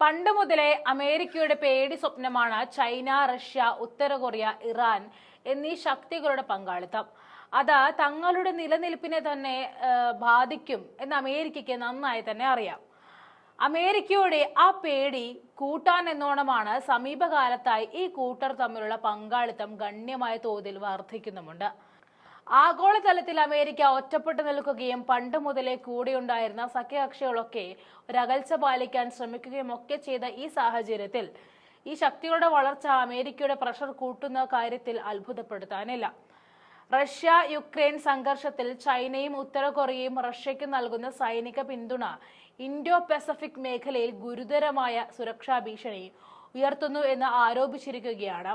പണ്ട് മുതലേ അമേരിക്കയുടെ പേടി സ്വപ്നമാണ് ചൈന, റഷ്യ, ഉത്തര കൊറിയ, ഇറാൻ എന്നീ ശക്തികളുടെ പങ്കാളിത്തം. അത് തങ്ങളുടെ നിലനിൽപ്പിനെ തന്നെ ബാധിക്കും എന്ന് അമേരിക്കയ്ക്ക് നന്നായി തന്നെ അറിയാം. അമേരിക്കയുടെ ആ പേടി കൂട്ടാൻ എന്നോണമാണ് സമീപകാലത്തായി ഈ കൂട്ടർ തമ്മിലുള്ള പങ്കാളിത്തം ഗണ്യമായ തോതിൽ വർദ്ധിക്കുന്നുമുണ്ട്. ആഗോളതലത്തിൽ അമേരിക്ക ഒറ്റപ്പെട്ടു നിൽക്കുകയും പണ്ട് മുതലേ കൂടെയുണ്ടായിരുന്ന സഖ്യകക്ഷികളൊക്കെ ഒരകൽച്ച പാലിക്കാൻ ശ്രമിക്കുകയും ഒക്കെ ചെയ്ത ഈ സാഹചര്യത്തിൽ ഈ ശക്തികളുടെ വളർച്ച അമേരിക്കയുടെ പ്രഷർ കൂട്ടുന്ന കാര്യത്തിൽ അത്ഭുതപ്പെടുത്താനില്ല. റഷ്യ യുക്രൈൻ സംഘർഷത്തിൽ ചൈനയും ഉത്തര കൊറിയയും റഷ്യയ്ക്ക് നൽകുന്ന സൈനിക പിന്തുണ ഇൻഡോ പസഫിക് മേഖലയിൽ ഗുരുതരമായ സുരക്ഷാ ഭീഷണി ഉയർത്തുന്നു എന്ന് ആരോപിച്ചിരിക്കുകയാണ്.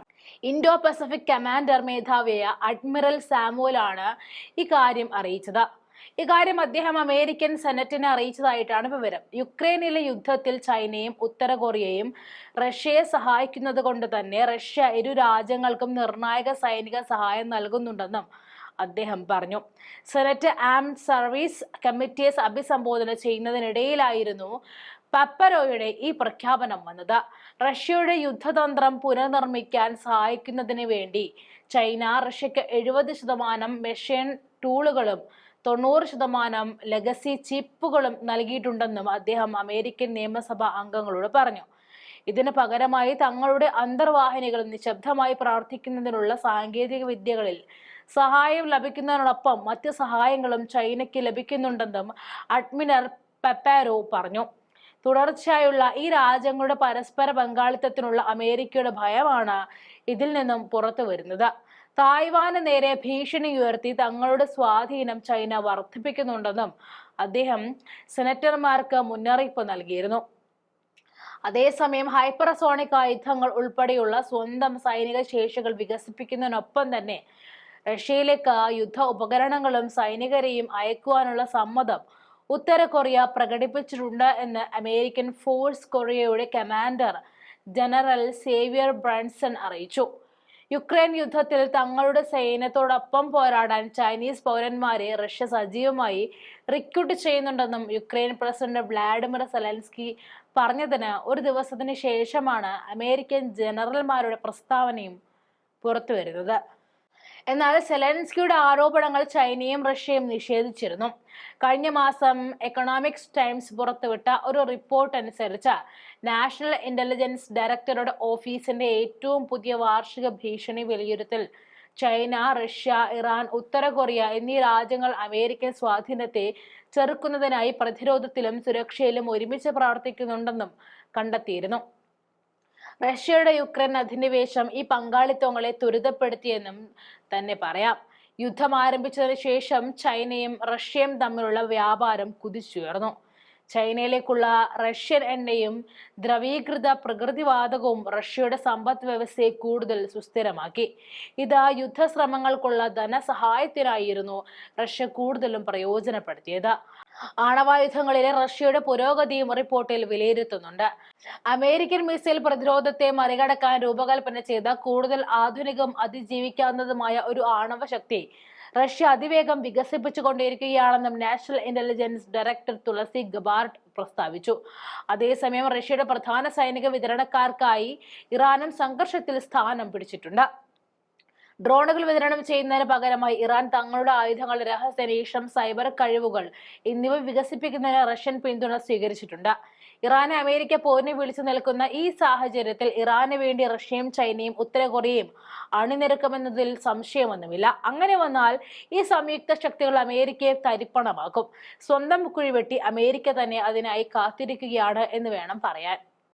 ഇൻഡോ പസഫിക് കമാൻഡർ മേധാവിയായ അഡ്മിറൽ സാമുവലാണ് ഇക്കാര്യം അറിയിച്ചത്. ഇക്കാര്യം അദ്ദേഹം അമേരിക്കൻ സെനറ്റിനെ അറിയിച്ചതായിട്ടാണ് വിവരം. യുക്രൈനിലെ യുദ്ധത്തിൽ ചൈനയും ഉത്തര കൊറിയയും റഷ്യയെ സഹായിക്കുന്നത് കൊണ്ട് തന്നെ റഷ്യ ഇരു രാജ്യങ്ങൾക്കും നിർണായക സൈനിക സഹായം നൽകുന്നുണ്ടെന്നും അദ്ദേഹം പറഞ്ഞു. സെനറ്റ് ആംഡ് സർവീസ് കമ്മിറ്റിയെ അഭിസംബോധന ചെയ്യുന്നതിനിടയിലായിരുന്നു പപ്പരോയുടെ ഈ പ്രഖ്യാപനം വന്നത്. റഷ്യയുടെ യുദ്ധതന്ത്രം പുനർനിർമ്മിക്കാൻ സഹായിക്കുന്നതിന് വേണ്ടി ചൈന റഷ്യക്ക് 70% മെഷീൻ ടൂളുകളും 90% ലെഗസി ചിപ്പുകളും നൽകിയിട്ടുണ്ടെന്നും അദ്ദേഹം അമേരിക്കൻ നിയമസഭാ അംഗങ്ങളോട് പറഞ്ഞു. ഇതിന് പകരമായി തങ്ങളുടെ അന്തർവാഹിനികൾ നിശബ്ദമായി പ്രവർത്തിക്കുന്നതിനുള്ള സാങ്കേതിക വിദ്യകളിൽ സഹായം ലഭിക്കുന്നതിനോടൊപ്പം മറ്റ് സഹായങ്ങളും ചൈനയ്ക്ക് ലഭിക്കുന്നുണ്ടെന്നും അഡ്മിറൽ പപ്പാരോ പറഞ്ഞു. തുടർച്ചയായുള്ള ഈ രാജ്യങ്ങളുടെ പരസ്പര പങ്കാളിത്തത്തിനുള്ള അമേരിക്കയുടെ ഭയമാണ് ഇതിൽ നിന്നും പുറത്തു വരുന്നത്. തായ്വാന് നേരെ ഭീഷണി ഉയർത്തി തങ്ങളുടെ സ്വാധീനം ചൈന വർദ്ധിപ്പിക്കുന്നുണ്ടെന്നും അദ്ദേഹം സെനറ്റർമാർക്ക് മുന്നറിയിപ്പ് നൽകിയിരുന്നു. അതേസമയം ഹൈപ്പർസോണിക് ആയുധങ്ങൾ ഉൾപ്പെടെയുള്ള സ്വന്തം സൈനിക ശേഷികൾ വികസിപ്പിക്കുന്നതിനൊപ്പം തന്നെ റഷ്യയിലേക്ക് യുദ്ധ ഉപകരണങ്ങളും സൈനികരെയും അയക്കുവാനുള്ള സമ്മതം ഉത്തര കൊറിയ പ്രകടിപ്പിച്ചിട്ടുണ്ട് എന്ന് അമേരിക്കൻ ഫോഴ്സ് കൊറിയയുടെ കമാൻഡർ ജനറൽ സേവിയർ ബ്രൺസൺ അറിയിച്ചു. യുക്രൈൻ യുദ്ധത്തിൽ തങ്ങളുടെ സൈന്യത്തോടൊപ്പം പോരാടാൻ ചൈനീസ് പൗരന്മാരെ റഷ്യ സജീവമായി റിക്രൂട്ട് ചെയ്യുന്നുണ്ടെന്നും യുക്രൈൻ പ്രസിഡന്റ് വ്ളാഡിമിർ സെലൻസ്കി പറഞ്ഞതിന് ഒരു ദിവസത്തിന് ശേഷമാണ് അമേരിക്കൻ ജനറൽമാരുടെ പ്രസ്താവനയും പുറത്തുവരുന്നത്. എന്നാൽ സെലൻസ്കിയുടെ ആരോപണങ്ങൾ ചൈനയും റഷ്യയും നിഷേധിച്ചിരുന്നു. കഴിഞ്ഞ മാസം എക്കണോമിക്സ് ടൈംസ് പുറത്തുവിട്ട ഒരു റിപ്പോർട്ട് അനുസരിച്ച് നാഷണൽ ഇന്റലിജൻസ് ഡയറക്ടറുടെ ഓഫീസിന്റെ ഏറ്റവും പുതിയ വാർഷിക ഭീഷണി വിലയിരുത്തൽ ചൈന, റഷ്യ, ഇറാൻ, ഉത്തര കൊറിയ എന്നീ രാജ്യങ്ങൾ അമേരിക്കൻ സ്വാധീനത്തെ ചെറുക്കുന്നതിനായി പ്രതിരോധത്തിലും സുരക്ഷയിലും ഒരുമിച്ച് പ്രവർത്തിക്കുന്നുണ്ടെന്നും കണ്ടെത്തിയിരുന്നു. റഷ്യയുടെ യുക്രൈൻ അധിനിവേശം ഈ പങ്കാളിത്തങ്ങളെ ത്വരിതപ്പെടുത്തിയെന്നും തന്നെ പറയാം. യുദ്ധം ആരംഭിച്ചതിനു ശേഷം ചൈനയും റഷ്യയും തമ്മിലുള്ള വ്യാപാരം കുതിച്ചുയർന്നു. ചൈനയിലേക്കുള്ള റഷ്യൻ എണ്ണയും ദ്രവീകൃത പ്രകൃതിവാതകവും റഷ്യയുടെ സമ്പദ് വ്യവസ്ഥയെ കൂടുതൽ സുസ്ഥിരമാക്കി. ഇത് യുദ്ധശ്രമങ്ങൾക്കുള്ള ധനസഹായത്തിനായിരുന്നു റഷ്യ കൂടുതലും പ്രയോജനപ്പെടുത്തിയത്. ആണവായുധങ്ങളിലെ റഷ്യയുടെ പുരോഗതിയും റിപ്പോർട്ടിൽ വിലയിരുത്തുന്നുണ്ട്. അമേരിക്കൻ മിസൈൽ പ്രതിരോധത്തെ മറികടക്കാൻ രൂപകൽപ്പന ചെയ്ത കൂടുതൽ ആധുനികവും അതിജീവിക്കാവുന്നതുമായ ഒരു ആണവ ശക്തി റഷ്യ അതിവേഗം വികസിപ്പിച്ചുകൊണ്ടിരിക്കുകയാണെന്നും നാഷണൽ ഇന്റലിജൻസ് ഡയറക്ടർ തുളസി ഗബാർഡ് പ്രസ്താവിച്ചു. അതേസമയം റഷ്യയുടെ പ്രധാന സൈനിക വിതരണക്കാർക്കായി ഇറാനും സംഘർഷത്തിൽ സ്ഥാനം പിടിച്ചിട്ടുണ്ട്. ഡ്രോണുകൾ വിതരണം ചെയ്യുന്നതിന് പകരമായി ഇറാൻ തങ്ങളുടെ ആയുധങ്ങൾ, രഹസ്യാന്വേഷണം, സൈബർ കഴിവുകൾ എന്നിവ വികസിപ്പിക്കുന്നതിന് റഷ്യൻ പിന്തുണ സ്വീകരിച്ചിട്ടുണ്ട്. ഇറാനെ അമേരിക്ക പോരിന് വിളിച്ചു നിൽക്കുന്ന ഈ സാഹചര്യത്തിൽ ഇറാന് വേണ്ടി റഷ്യയും ചൈനയും ഉത്തര കൊറിയയും അണിനിരക്കുമെന്നതിൽ സംശയമൊന്നുമില്ല. അങ്ങനെ വന്നാൽ ഈ സംയുക്ത ശക്തികൾ അമേരിക്കയെ തരിപ്പണമാക്കും. സ്വന്തം കുഴിവെട്ടി അമേരിക്ക തന്നെ അതിനായി കാത്തിരിക്കുകയാണ് എന്ന് വേണം പറയാൻ.